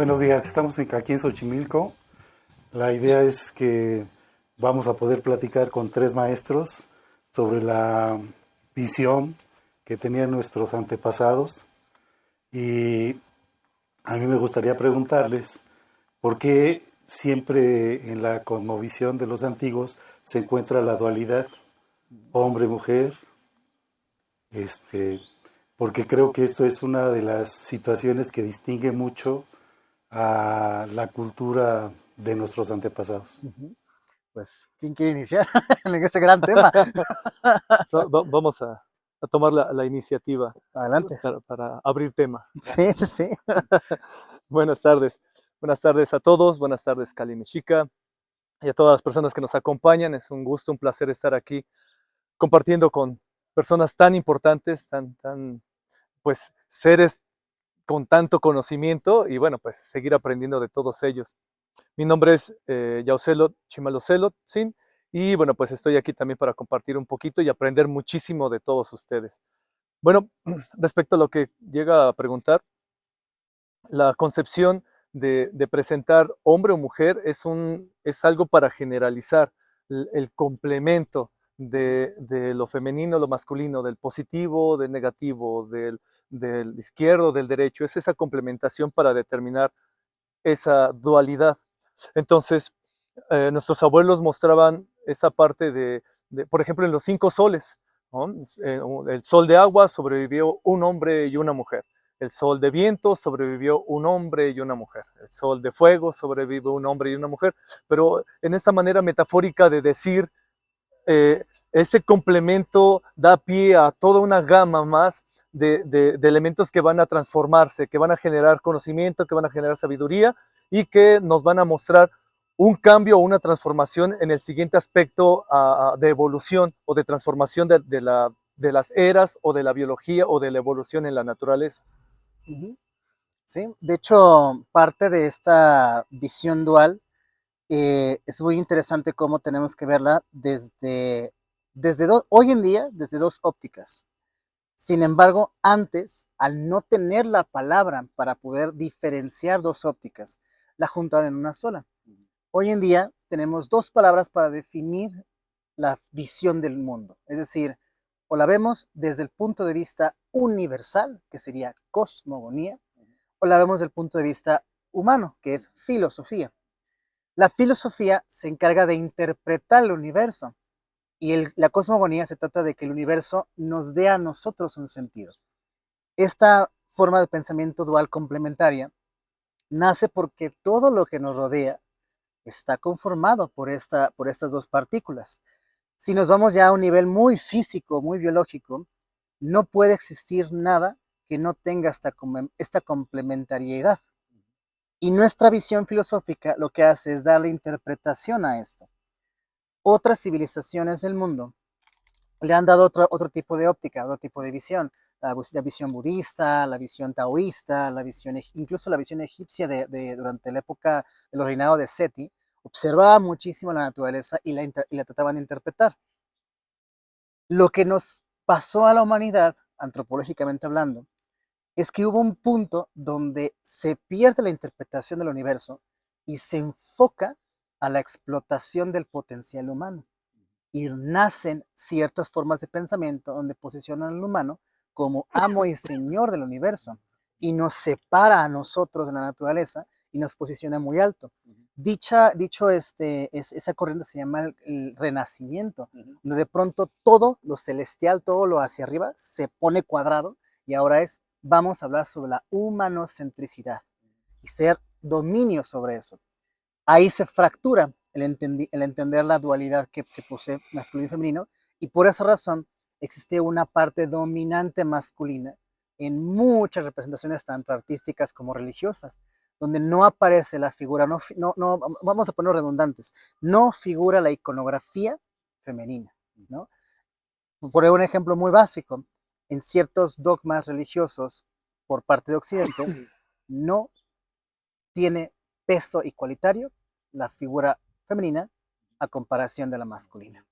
Buenos días, estamos aquí en Xochimilco. La idea es que vamos a poder platicar con tres maestros sobre la visión que tenían nuestros antepasados. Y a mí me gustaría preguntarles por qué siempre en la cosmovisión de los antiguos se encuentra la dualidad hombre-mujer, porque creo que esto es una de las situaciones que distingue mucho a la cultura de nuestros antepasados. Pues, ¿quién quiere iniciar en este gran tema? Vamos a tomar la iniciativa Adelante. para abrir tema. Sí, sí, sí. Buenas tardes. Buenas tardes a todos. Buenas tardes, Cali Mexica, y a todas las personas que nos acompañan. Es un gusto, un placer estar aquí compartiendo con personas tan importantes, pues, seres con tanto conocimiento y, bueno, pues, seguir aprendiendo de todos ellos. Mi nombre es Yaucelot Chimalocelot, ¿sí? Y, bueno, pues estoy aquí también para compartir un poquito y aprender muchísimo de todos ustedes. Bueno, respecto a lo que llega a preguntar, la concepción de presentar hombre o mujer es algo para generalizar el complemento de lo femenino, lo masculino, del positivo, del negativo, del izquierdo, del derecho. Es esa complementación para determinar esa dualidad. Entonces, nuestros abuelos mostraban esa parte por ejemplo, en los 5 soles, ¿no? El sol de agua sobrevivió un hombre y una mujer. El sol de viento sobrevivió un hombre y una mujer. El sol de fuego sobrevivió un hombre y una mujer. Pero en esta manera metafórica de decir, ese complemento da pie a toda una gama más de elementos que van a transformarse, que van a generar conocimiento, que van a generar sabiduría y que nos van a mostrar un cambio o una transformación en el siguiente aspecto de evolución o de transformación de las eras o de la biología o de la evolución en la naturaleza. Sí, de hecho, parte de esta visión dual es muy interesante cómo tenemos que verla hoy en día desde dos ópticas. Sin embargo, antes, al no tener la palabra para poder diferenciar dos ópticas, la juntaron en una sola. Hoy en día tenemos dos palabras para definir la visión del mundo. Es decir, o la vemos desde el punto de vista universal, que sería cosmogonía, o la vemos desde el punto de vista humano, que es filosofía. La filosofía se encarga de interpretar el universo y la cosmogonía se trata de que el universo nos dé a nosotros un sentido. Esta forma de pensamiento dual complementaria nace porque todo lo que nos rodea está conformado por estas dos partículas. Si nos vamos ya a un nivel muy físico, muy biológico, no puede existir nada que no tenga esta complementariedad. Y nuestra visión filosófica lo que hace es darle interpretación a esto. Otras civilizaciones del mundo le han dado otro tipo de óptica, otro tipo de visión. La visión budista, la visión taoísta, incluso la visión egipcia durante la época de los reinados de Seti, observaba muchísimo la naturaleza y la trataban de interpretar. Lo que nos pasó a la humanidad, antropológicamente hablando, es que hubo un punto donde se pierde la interpretación del universo y se enfoca a la explotación del potencial humano. Y nacen ciertas formas de pensamiento donde posicionan al humano como amo y señor del universo y nos separa a nosotros de la naturaleza y nos posiciona muy alto. Esa corriente se llama el renacimiento, donde de pronto todo lo celestial, todo lo hacia arriba se pone cuadrado y ahora vamos a hablar sobre la humanocentricidad y ser dominio sobre eso. Ahí se fractura el entender la dualidad que posee masculino y femenino, y por esa razón existe una parte dominante masculina en muchas representaciones, tanto artísticas como religiosas, donde no aparece la figura, vamos a poner redundantes, no figura la iconografía femenina, ¿no? Por un ejemplo muy básico, en ciertos dogmas religiosos por parte de Occidente, no tiene peso igualitario la figura femenina a comparación de la masculina.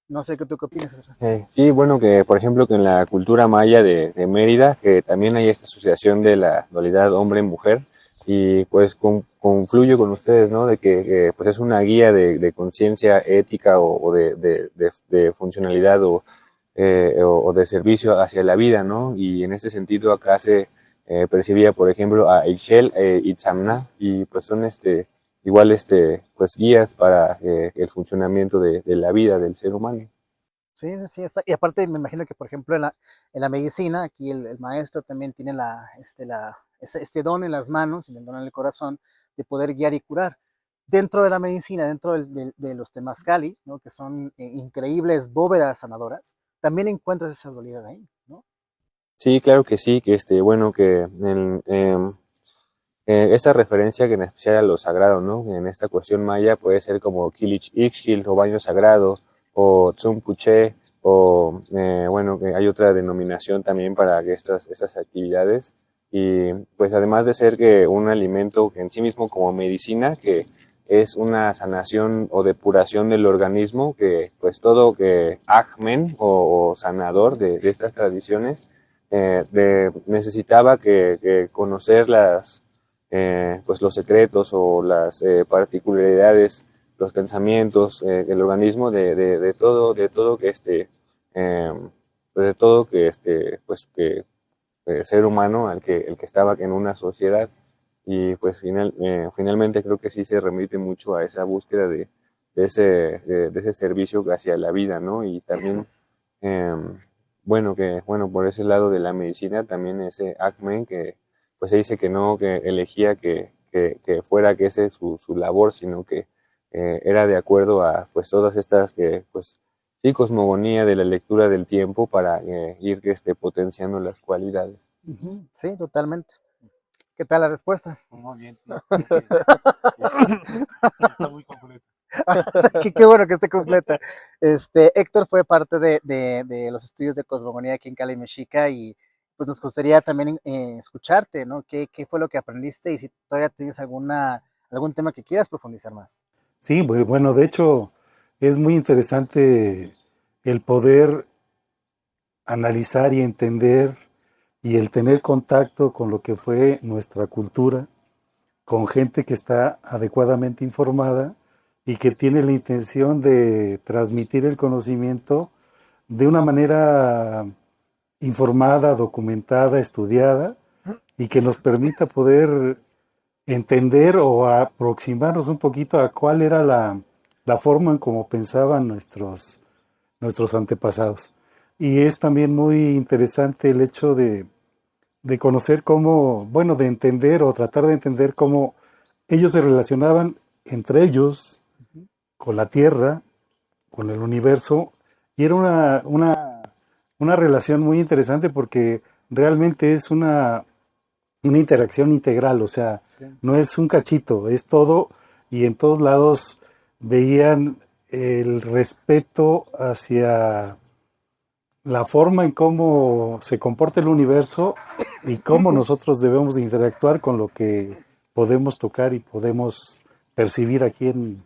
No sé qué opinas. Sí, bueno, que por ejemplo que en la cultura maya de Mérida, que también hay esta asociación de la dualidad hombre-mujer, y pues confluyo con ustedes, ¿no? De que pues es una guía de conciencia ética o de funcionalidad o de servicio hacia la vida, ¿no? Y en este sentido acá se percibía, por ejemplo, a Ixchel Itzamna, y pues son igual pues guías para el funcionamiento de la vida del ser humano. Sí, sí, sí, y aparte me imagino que, por ejemplo, en la medicina, aquí el maestro también tiene este don en las manos y el don en el corazón de poder guiar y curar. Dentro de la medicina, dentro de los temazcali, ¿no? Que son increíbles bóvedas sanadoras, también encuentras esa dualidad ahí, ¿no? Sí, claro que sí, que bueno, que esta referencia que en especial a lo sagrado, ¿no? En esta cuestión maya puede ser como Kilich Ixchil o baño sagrado o Tzumpuche o bueno, que hay otra denominación también para estas actividades, y pues además de ser que un alimento en sí mismo como medicina, que es una sanación o depuración del organismo, que pues todo que ahmen o sanador de estas tradiciones necesitaba que conocer pues los secretos o las particularidades, los pensamientos del organismo de todo que eh, pues de todo que pues que ser humano el que estaba en una sociedad, y pues finalmente creo que sí se remite mucho a esa búsqueda de ese servicio hacia la vida, ¿no? Y también eh, bueno, por ese lado de la medicina también ese Ackman que pues se dice que no, que elegía que fuera que ese su labor, sino que era de acuerdo a pues todas estas que pues sí, cosmogonía de la lectura del tiempo para ir potenciando las cualidades. Sí, totalmente. ¿Qué tal la respuesta? Muy bien. Está muy completo. Qué bueno que esté completa. Héctor fue parte de los estudios de cosmogonía aquí en Cali, Mexica, y pues nos gustaría también escucharte, ¿no? ¿Qué fue lo que aprendiste y si todavía tienes algún tema que quieras profundizar más? Sí, bueno, de hecho es muy interesante el poder analizar y entender y el tener contacto con lo que fue nuestra cultura, con gente que está adecuadamente informada y que tiene la intención de transmitir el conocimiento de una manera informada, documentada, estudiada, y que nos permita poder entender o aproximarnos un poquito a cuál era la forma en cómo pensaban nuestros antepasados. Y es también muy interesante el hecho de conocer cómo, bueno, de entender o tratar de entender cómo ellos se relacionaban entre ellos, con la Tierra, con el universo, y era una relación muy interesante porque realmente es una interacción integral, o sea, Sí. no es un cachito, es todo, y en todos lados veían el respeto hacia la forma en cómo se comporta el universo y cómo nosotros debemos de interactuar con lo que podemos tocar y podemos percibir aquí en,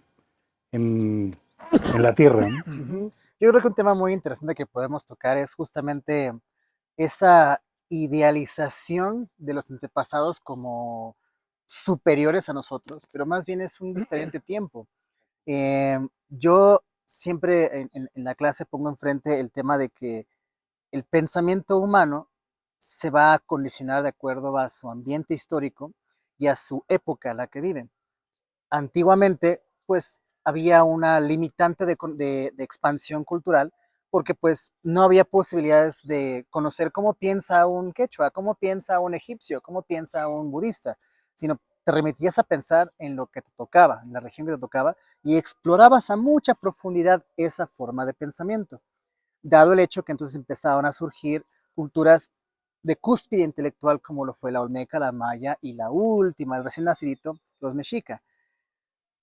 en la Tierra, ¿no? Yo creo que un tema muy interesante que podemos tocar es justamente esa idealización de los antepasados como superiores a nosotros, pero más bien es un diferente tiempo. Yo siempre en la clase pongo enfrente el tema de que el pensamiento humano se va a condicionar de acuerdo a su ambiente histórico y a su época en la que viven. Antiguamente, pues había una limitante de expansión cultural porque pues no había posibilidades de conocer cómo piensa un quechua, cómo piensa un egipcio, cómo piensa un budista, sino te remitías a pensar en lo que te tocaba, en la región que te tocaba, y explorabas a mucha profundidad esa forma de pensamiento, dado el hecho que entonces empezaban a surgir culturas de cúspide intelectual como lo fue la olmeca, la maya y la última, el recién nacidito, los mexica.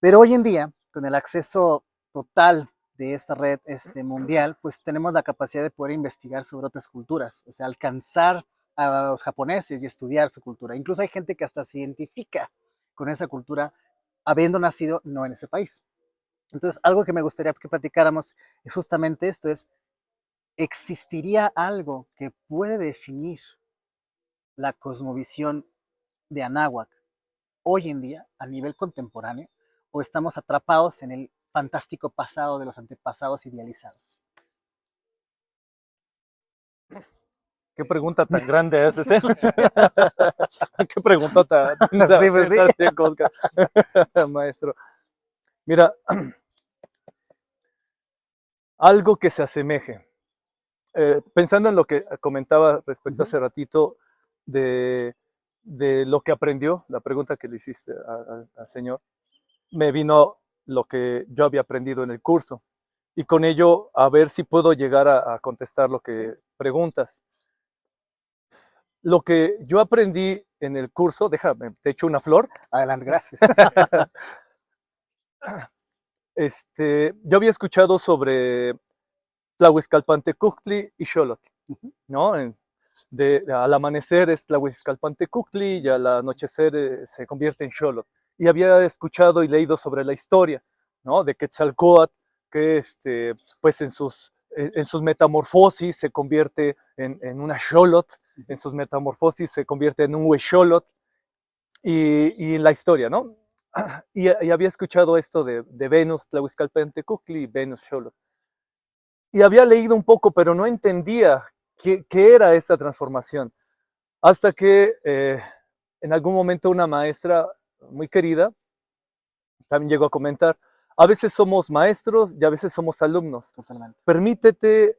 Pero hoy en día, con el acceso total de esta red mundial, pues tenemos la capacidad de poder investigar sobre otras culturas, o sea, alcanzar a los japoneses y estudiar su cultura. Incluso hay gente que hasta se identifica con esa cultura habiendo nacido no en ese país. Entonces, algo que me gustaría que platicáramos es justamente esto, es, ¿existiría algo que puede definir la cosmovisión de Anáhuac hoy en día a nivel contemporáneo o estamos atrapados en el fantástico pasado de los antepasados idealizados? Qué pregunta tan grande haces, ¿eh? Qué preguntota. Sí, pues sí. Maestro. Mira, algo que se asemeje. Pensando en lo que comentaba respecto hace ratito de lo que aprendió, la pregunta que le hiciste al señor, me vino lo que yo había aprendido en el curso. Y con ello, a ver si puedo llegar a contestar lo que preguntas. Lo que yo aprendí en el curso, déjame, te echo una flor. Adelante, gracias. Yo había escuchado sobre Tlahuizcalpantecutli y Xolotl, ¿no? Al amanecer es Tlahuizcalpantecutli y al anochecer se convierte en Xolotl. Y había escuchado y leído sobre la historia, ¿no? De Quetzalcóatl, que pues en sus metamorfosis se convierte en una Xolotl, en sus metamorfosis se convierte en un Huexolotl, y en la historia, ¿no? Y había escuchado esto de Venus Tlahuizcalpantecutli y Venus Xolotl. Y había leído un poco, pero no entendía qué era esta transformación. Hasta que en algún momento una maestra muy querida también llegó a comentar, a veces somos maestros y a veces somos alumnos. Totalmente. Permítete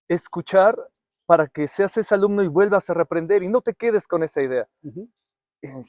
escuchar para que seas ese alumno y vuelvas a reaprender y no te quedes con esa idea.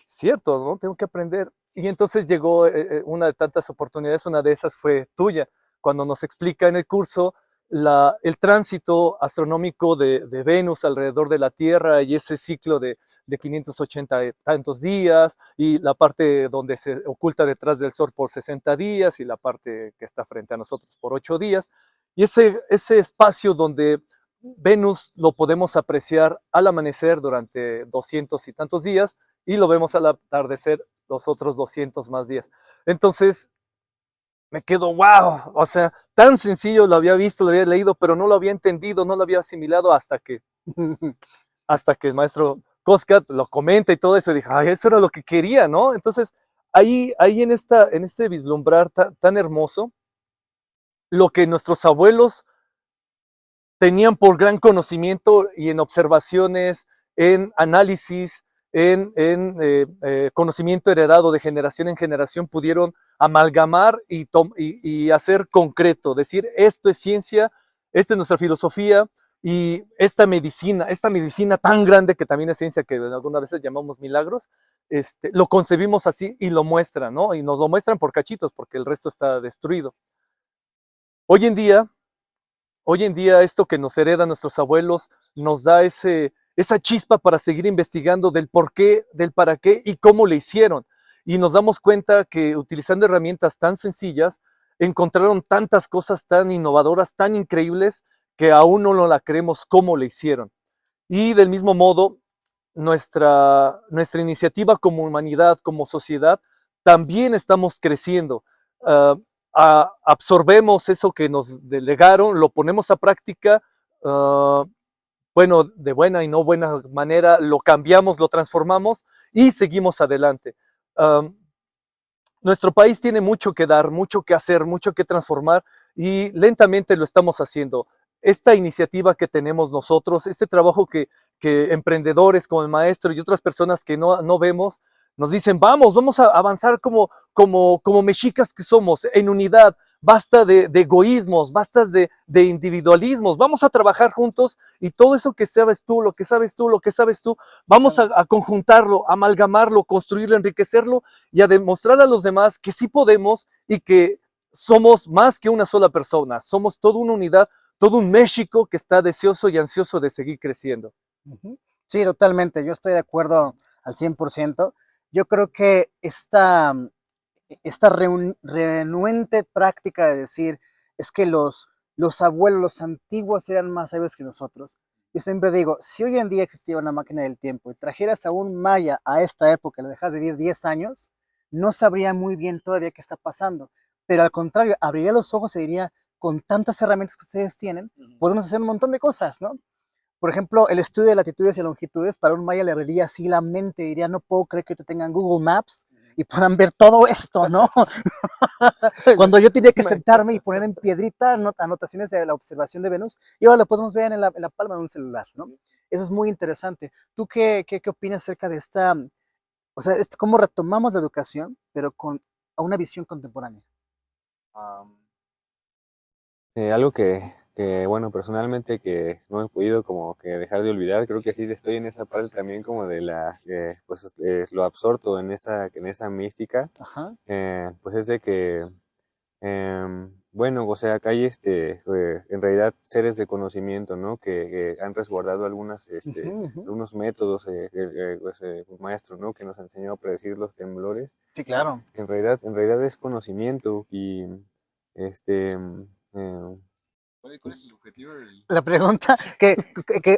Cierto, ¿no? Tengo que aprender. Y entonces llegó una de tantas oportunidades, una de esas fue tuya, cuando nos explica en el curso el tránsito astronómico de Venus alrededor de la Tierra y ese ciclo de 580 tantos días, y la parte donde se oculta detrás del Sol por 60 días y la parte que está frente a nosotros por 8 días. Y ese espacio donde Venus lo podemos apreciar al amanecer durante 200 y tantos días y lo vemos al atardecer los otros 200 más días. Entonces me quedo, wow, o sea, tan sencillo, lo había visto, lo había leído, pero no lo había entendido, no lo había asimilado hasta que el maestro Coscat lo comenta y todo eso, y dije, ay, eso era lo que quería, ¿no? Entonces, ahí en este vislumbrar tan hermoso, lo que nuestros abuelos tenían por gran conocimiento y en observaciones, en análisis, en conocimiento heredado de generación en generación, pudieron amalgamar y hacer concreto, decir, esto es ciencia, esta es nuestra filosofía, y esta medicina tan grande que también es ciencia, que algunas veces llamamos milagros, lo concebimos así y lo muestran, ¿no? Y nos lo muestran por cachitos, porque el resto está destruido. Hoy en día esto que nos heredan nuestros abuelos nos da esa chispa para seguir investigando del por qué, del para qué y cómo le hicieron. Y nos damos cuenta que utilizando herramientas tan sencillas, encontraron tantas cosas tan innovadoras, tan increíbles, que aún no la creemos cómo le hicieron. Y del mismo modo, nuestra iniciativa como humanidad, como sociedad, también estamos creciendo. Uh, Absorbemos eso que nos delegaron, lo ponemos a práctica, bueno, de buena y no buena manera, lo cambiamos, lo transformamos y seguimos adelante. Nuestro país tiene mucho que dar, mucho que hacer, mucho que transformar, y lentamente lo estamos haciendo. Esta iniciativa que tenemos nosotros, este trabajo que emprendedores como el maestro y otras personas que no vemos, nos dicen, vamos a avanzar como mexicas que somos, en unidad, basta de egoísmos, basta de individualismos, vamos a trabajar juntos, y todo eso que sabes tú, lo que sabes tú, lo que sabes tú, vamos a conjuntarlo, amalgamarlo, construirlo, enriquecerlo, y a demostrar a los demás que sí podemos y que somos más que una sola persona, somos toda una unidad, todo un México que está deseoso y ansioso de seguir creciendo. Sí, totalmente, yo estoy de acuerdo al 100%. Yo creo que esta renuente práctica de decir es que los abuelos, los antiguos eran más sabios que nosotros. Yo siempre digo, si hoy en día existiera una máquina del tiempo y trajeras a un maya a esta época, le dejas de vivir 10 años, no sabría muy bien todavía qué está pasando. Pero al contrario, abriría los ojos y diría, con tantas herramientas que ustedes tienen, podemos hacer un montón de cosas, ¿no? Por ejemplo, el estudio de latitudes y longitudes, para un maya le abriría así la mente, diría, no puedo creer que te tengan Google Maps y puedan ver todo esto, ¿no? Cuando yo tenía que sentarme y poner en piedrita anotaciones de la observación de Venus, y ahora lo podemos ver en la palma de un celular, ¿no? Eso es muy interesante. ¿Tú qué opinas acerca de esta, o sea, cómo retomamos la educación, pero a una visión contemporánea? Algo bueno, personalmente que no he podido como que dejar de olvidar, creo que sí estoy en esa parte también como de pues lo absorto en esa mística, Ajá. pues es de que, bueno, o sea, acá hay en realidad seres de conocimiento, ¿no? Que han resguardado Ujú, ujú. algunos métodos, pues, un maestro, ¿no? Que nos enseñó a predecir los temblores. Sí, claro. En realidad es conocimiento y, este, eh, ¿cuál es el objetivo del...? La pregunta que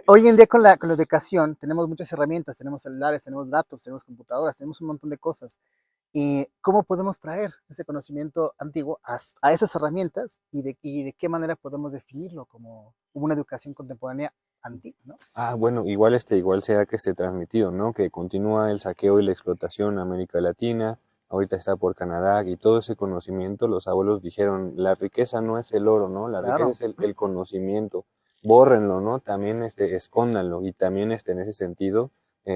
hoy en día con la educación tenemos muchas herramientas, tenemos celulares, tenemos laptops, tenemos computadoras, tenemos un montón de cosas. ¿Y cómo podemos traer ese conocimiento antiguo a esas herramientas y de qué manera podemos definirlo como una educación contemporánea antigua, ¿no? Ah, bueno, igual se ha que esté transmitido, ¿no? Que continúa el saqueo y la explotación en América Latina, ahorita está por Canadá y todo ese conocimiento, los abuelos dijeron, la riqueza no es el oro, ¿no? La riqueza Claro. es el conocimiento, bórrenlo, ¿no? También escóndanlo y también en ese sentido,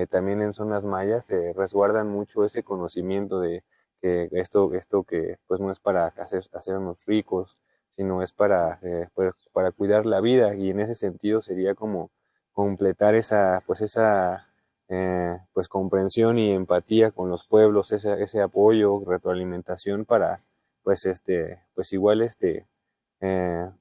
también en zonas mayas se resguardan mucho ese conocimiento de que esto que pues no es para hacernos ricos, sino es pues, para cuidar la vida y en ese sentido sería como completar pues comprensión y empatía con los pueblos, ese apoyo, retroalimentación para pues igual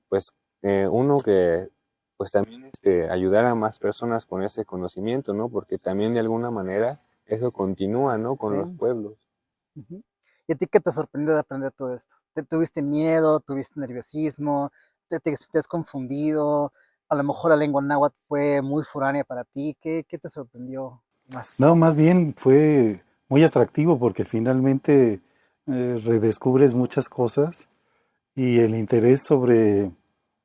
pues uno que pues también ayudar a más personas con ese conocimiento, ¿no? Porque también de alguna manera eso continúa, ¿no? Con los Sí. pueblos. Ujú. ¿Y a ti qué te sorprendió de aprender todo esto? ¿Tuviste miedo? ¿Tuviste nerviosismo? ¿Te has confundido? A lo mejor la lengua náhuatl fue muy foránea para ti. ¿Qué te sorprendió más? No, más bien fue muy atractivo porque finalmente redescubres muchas cosas y el interés sobre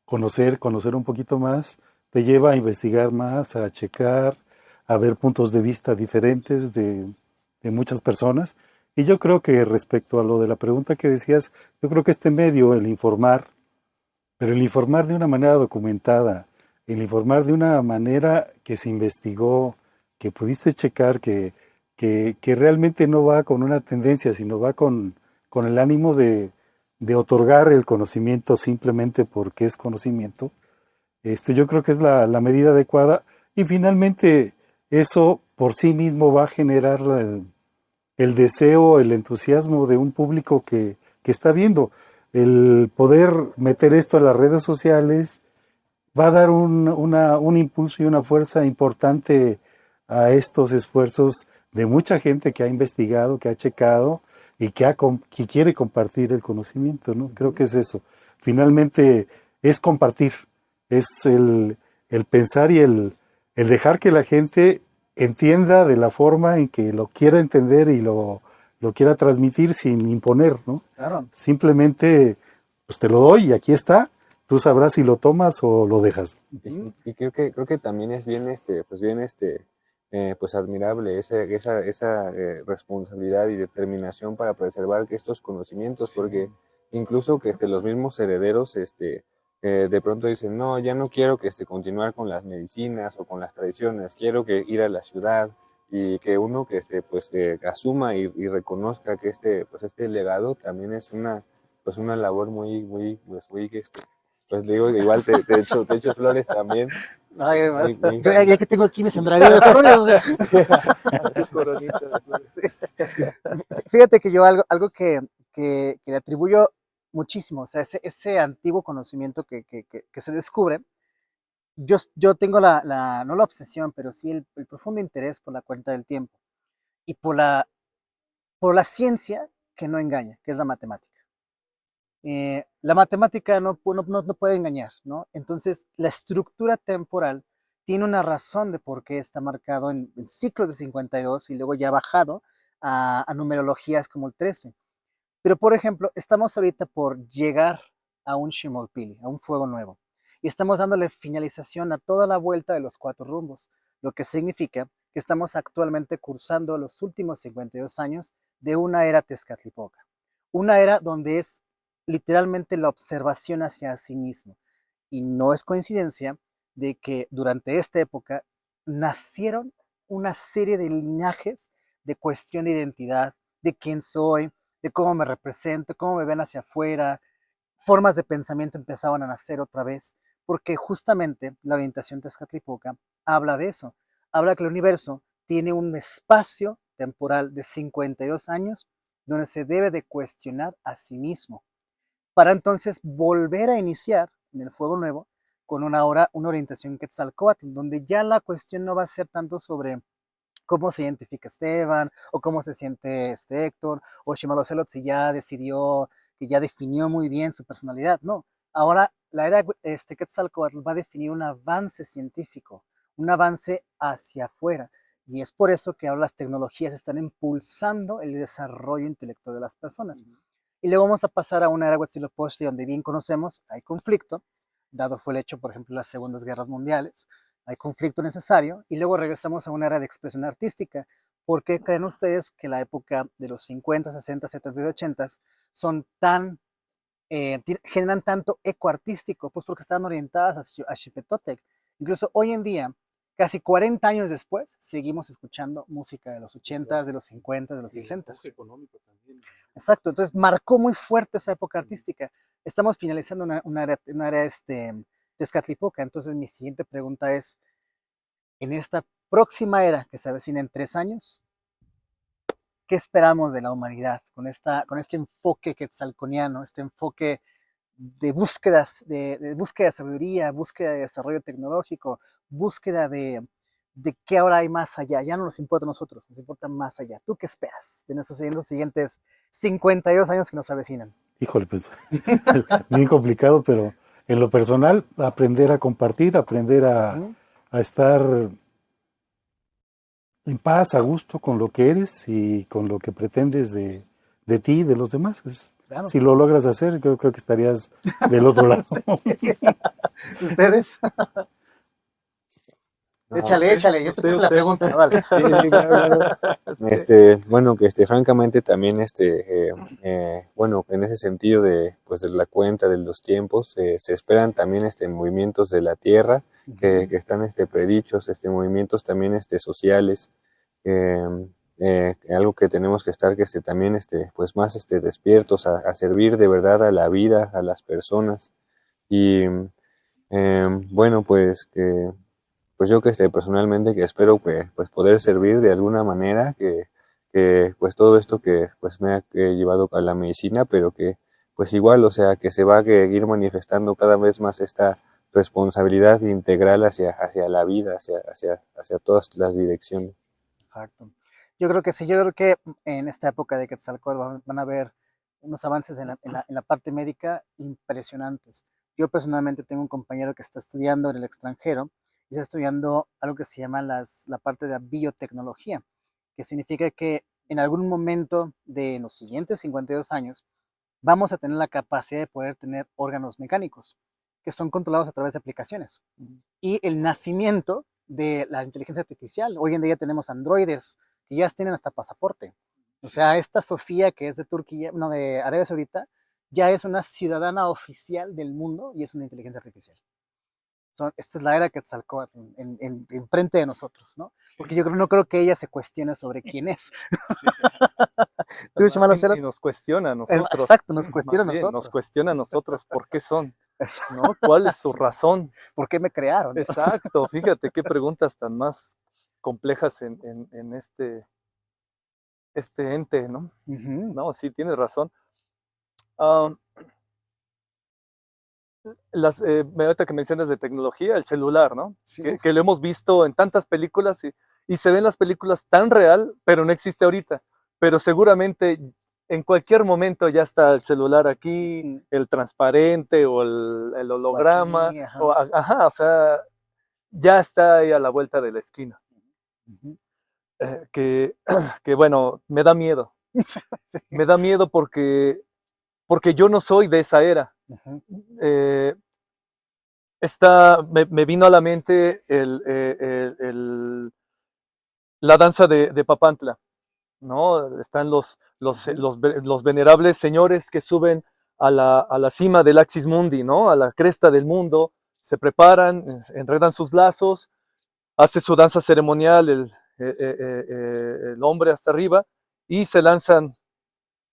conocer un poquito más te lleva a investigar más, a checar, a ver puntos de vista diferentes de muchas personas. Y yo creo que respecto a lo de la pregunta que decías, yo creo que este medio, el informar, pero el informar de una manera documentada, el informar de una manera que se investigó, que pudiste checar, que realmente no va con una tendencia, sino va con el ánimo de otorgar el conocimiento simplemente porque es conocimiento, yo creo que es la medida adecuada y finalmente eso por sí mismo va a generar el deseo, el entusiasmo de un público que está viendo. El poder meter esto a las redes sociales va a dar un impulso y una fuerza importante a estos esfuerzos de mucha gente que ha investigado, que ha checado y que quiere compartir el conocimiento, ¿no? Creo que es eso. Finalmente es compartir, es el pensar y el dejar que la gente entienda de la forma en que lo quiera entender y lo quiera transmitir sin imponer, ¿no? Claro. Simplemente, pues te lo doy y aquí está, tú sabrás si lo tomas o lo dejas. Y creo que también es bien pues admirable esa responsabilidad y determinación para preservar estos conocimientos, Sí. porque incluso que los mismos herederos de pronto dicen, no, ya no quiero que continuar con las medicinas o con las tradiciones, quiero que ir a la ciudad y que uno que pues asuma y reconozca que pues este legado también es una labor pues digo, igual te echo flores también. Ay, Muy yo ya que tengo aquí mi sembradío de flores, güey. tu coronita de flores. Fíjate que yo algo que le atribuyo muchísimo, o sea, ese antiguo conocimiento que se descubre, yo tengo no la obsesión, pero sí el profundo interés por la cuenta del tiempo y por la ciencia que no engaña, que es la matemática. La matemática no puede engañar, ¿no? Entonces, la estructura temporal tiene una razón de por qué está marcado en ciclos de 52 y luego ya bajado a numerologías como el 13. Pero, por ejemplo, estamos ahorita por llegar a un Shimolpili, a un fuego nuevo. y estamos dándole finalización a toda la vuelta de los 4 rumbos, lo que significa que estamos actualmente cursando los últimos 52 años de una era Tezcatlipoca, una era donde es literalmente la observación hacia sí mismo. Y no es coincidencia de que durante esta época nacieron una serie de linajes de cuestión de identidad, de quién soy, de cómo me represento, cómo me ven hacia afuera, formas de pensamiento empezaban a nacer otra vez, porque justamente la orientación Tezcatlipoca habla de eso, habla que el universo tiene un espacio temporal de 52 años donde se debe de cuestionar a sí mismo, para entonces volver a iniciar en el fuego nuevo con una orientación Quetzalcóatl, donde ya la cuestión no va a ser tanto sobre cómo se identifica Esteban, o cómo se siente Héctor, o Shimalocelot si ya decidió, que ya definió muy bien su personalidad. No, ahora la era Quetzalcóatl va a definir un avance científico, un avance hacia afuera. Y es por eso que ahora las tecnologías están impulsando el desarrollo intelectual de las personas. Y luego vamos a pasar a una era Huitzilopochtli donde bien conocemos, hay conflicto, dado fue el hecho, por ejemplo, de las segundas guerras mundiales, hay conflicto necesario, y luego regresamos a una era de expresión artística. ¿Por qué creen ustedes que la época de los 50, 60, 70 y 80 son tan, generan tanto eco artístico? Pues porque están orientadas a Xipetotec. Incluso hoy en día, casi 40 años después, seguimos escuchando música de los 80, de los 50, de los 60. Exacto, entonces marcó muy fuerte esa época artística. Estamos finalizando una área Tezcatlipoca, entonces mi siguiente pregunta es, en esta próxima era que se avecina en 3 años, ¿qué esperamos de la humanidad con este enfoque quetzalconiano, este enfoque de búsquedas, de búsqueda de sabiduría, búsqueda de desarrollo tecnológico, búsqueda de qué ahora hay más allá? Ya no nos importa a nosotros, nos importa más allá. ¿Tú qué esperas de nuestros siguientes 52 años que nos avecinan? Híjole, pues bien complicado, pero en lo personal, aprender a compartir, aprender a estar en paz, a gusto con lo que eres y con lo que pretendes de ti y de los demás. Claro. Si lo logras hacer, creo que estarías del otro lado. Sí. ¿Ustedes? No, Échale, yo te puse la pregunta, vale. Sí, claro. Bueno, que francamente también, bueno, en ese sentido de, pues, de la cuenta de los tiempos, se esperan también, movimientos de la tierra que están, predichos, movimientos también, sociales, algo que tenemos que estar, también, pues, más, despiertos a servir de verdad a la vida, a las personas, y, bueno, pues, pues yo personalmente que espero pues poder servir de alguna manera, que pues todo esto que pues me ha llevado a la medicina, pero que pues igual, o sea, que se va a ir manifestando cada vez más esta responsabilidad integral hacia la vida, hacia todas las direcciones. Exacto. Yo creo que sí, yo creo que en esta época de Quetzalcóatl van a haber unos avances en la parte médica impresionantes. Yo personalmente tengo un compañero que está estudiando en el extranjero y está estudiando algo que se llama la parte de la biotecnología, que significa que en algún momento de los siguientes 52 años vamos a tener la capacidad de poder tener órganos mecánicos que son controlados a través de aplicaciones. Y el nacimiento de la inteligencia artificial. Hoy en día tenemos androides que ya tienen hasta pasaporte. O sea, esta Sofía, que es de Turquía, no, de Arabia Saudita, ya es una ciudadana oficial del mundo y es una inteligencia artificial. Esta es la era Quetzalcóatl en frente de nosotros, ¿no? Porque yo no creo que ella se cuestione sobre quién es. Y nos cuestiona a nosotros. Exacto, nos cuestiona a nosotros. Nos cuestiona a nosotros por qué son, ¿no? ¿Cuál es su razón? ¿Por qué me crearon? Exacto, fíjate qué preguntas tan más complejas en este ente, ¿no? No, sí, tienes razón. Ahorita que mencionas de tecnología, el celular, ¿no? Sí, que lo hemos visto en tantas películas y se ven las películas tan real, pero no existe ahorita. Pero seguramente en cualquier momento ya está el celular aquí, el transparente o el holograma. O aquí, O sea, ya está ahí a la vuelta de la esquina. Que bueno, me da miedo. Sí. Me da miedo porque yo no soy de esa era. me vino a la mente la danza de Papantla, ¿no? Están los venerables señores que suben a la cima del Axis Mundi, ¿no? A la cresta del mundo, se preparan, enredan sus lazos, hace su danza ceremonial el hombre hasta arriba y se lanzan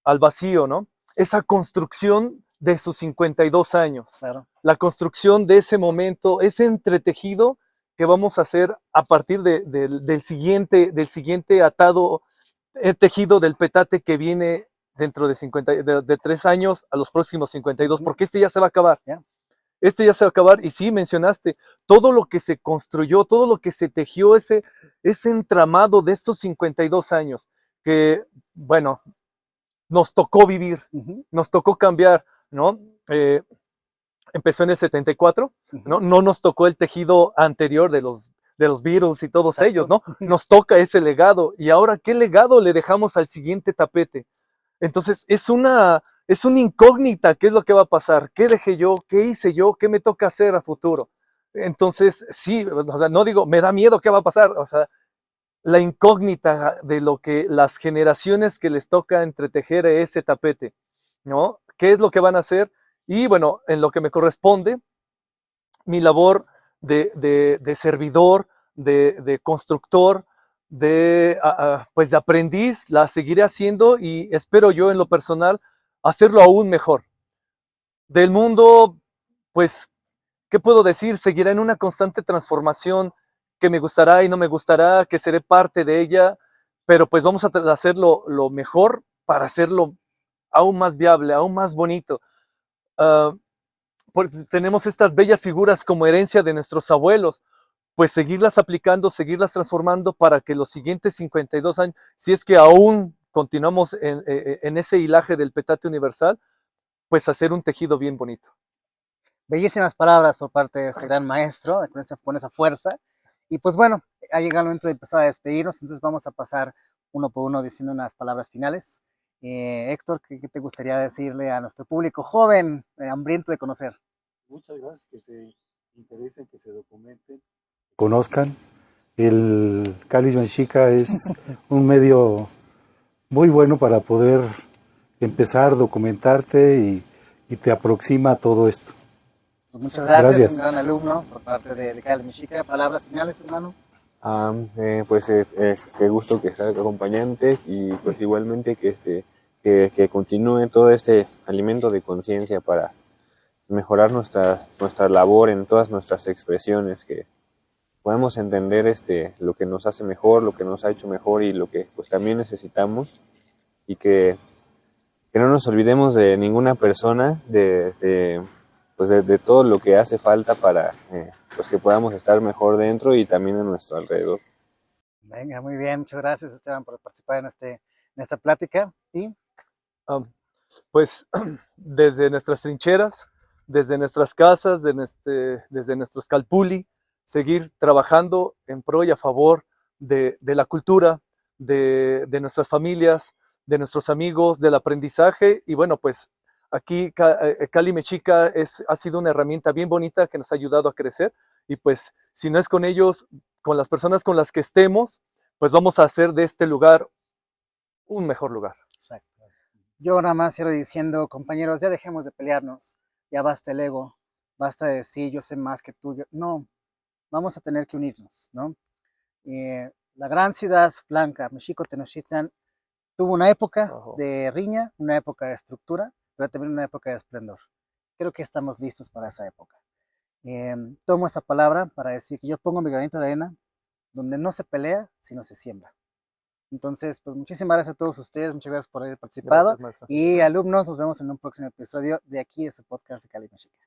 al vacío, ¿no? Esa construcción de sus 52 años, Claro. la construcción de ese momento, ese entretejido que vamos a hacer a partir del siguiente atado, tejido del petate que viene dentro de 3 años a los próximos 52, porque este ya se va a acabar. Yeah. Este ya se va a acabar, y sí, mencionaste todo lo que se construyó, todo lo que se tejió, ese entramado de estos 52 años, que, bueno, nos tocó vivir, nos tocó cambiar, ¿no? Empezó en el 74, ¿no? No nos tocó el tejido anterior de los Beatles y todos Exacto. ellos, ¿no? Nos toca ese legado, y ahora, ¿qué legado le dejamos al siguiente tapete? Entonces, es una incógnita. ¿Qué es lo que va a pasar? ¿Qué dejé yo? ¿Qué hice yo? ¿Qué me toca hacer a futuro? Entonces, sí, o sea, no digo, me da miedo qué va a pasar, o sea, la incógnita de lo que las generaciones que les toca entretejer ese tapete, ¿no? ¿Qué es lo que van a hacer? Y bueno, en lo que me corresponde, mi labor de servidor, de constructor, pues de aprendiz, la seguiré haciendo, y espero yo en lo personal hacerlo aún mejor. Del mundo, pues, ¿qué puedo decir? Seguirá en una constante transformación, que me gustará y no me gustará, que seré parte de ella, pero pues vamos a hacerlo lo mejor para hacerlo aún más viable, aún más bonito. Tenemos estas bellas figuras como herencia de nuestros abuelos, pues seguirlas aplicando, seguirlas transformando para que los siguientes 52 años, si es que aún continuamos en ese hilaje del petate universal, pues hacer un tejido bien bonito. Bellísimas palabras por parte de este gran maestro, con esa fuerza. Y pues bueno, ha llegado el momento de empezar a despedirnos, entonces vamos a pasar uno por uno diciendo unas palabras finales. Héctor, ¿qué te gustaría decirle a nuestro público joven, hambriento de conocer? Muchas gracias, que se interesen, que se documenten, conozcan. El Cáliz Mexica es un medio muy bueno para poder empezar, documentarte y te aproxima a todo esto. Pues muchas gracias, Gracias. un gran alumno por parte de Cáliz Mexica. Palabras finales, hermano. Pues qué gusto que sea acompañante, y pues igualmente que continúe todo este alimento de conciencia para mejorar nuestra labor en todas nuestras expresiones, que podemos entender lo que nos hace mejor, lo que nos ha hecho mejor y lo que pues también necesitamos, y que no nos olvidemos de ninguna persona, de todo lo que hace falta para pues que podamos estar mejor dentro y también a nuestro alrededor. Venga, muy bien, muchas gracias, Esteban, por participar en esta plática. Y pues desde nuestras trincheras, desde nuestras casas, desde nuestros calpuli, seguir trabajando en pro y a favor de la cultura, de nuestras familias, de nuestros amigos, del aprendizaje. Y bueno, pues aquí Cali Mexica ha sido una herramienta bien bonita que nos ha ayudado a crecer, y pues si no es con ellos, con las personas con las que estemos, pues vamos a hacer de este lugar un mejor lugar. exacto. Yo nada más cierro diciendo, compañeros, ya dejemos de pelearnos, ya basta el ego, basta de decir yo sé más que tú. No, vamos a tener que unirnos, ¿no? La gran ciudad blanca, México Tenochtitlan, tuvo una época de riña, una época de estructura, pero también una época de esplendor. Creo que estamos listos para esa época. Tomo esta palabra para decir que yo pongo mi granito de arena donde no se pelea, sino se siembra. Entonces, pues muchísimas gracias a todos ustedes, muchas gracias por haber participado. Gracias, y alumnos, nos vemos en un próximo episodio de aquí de su podcast de Cáliz Mexica.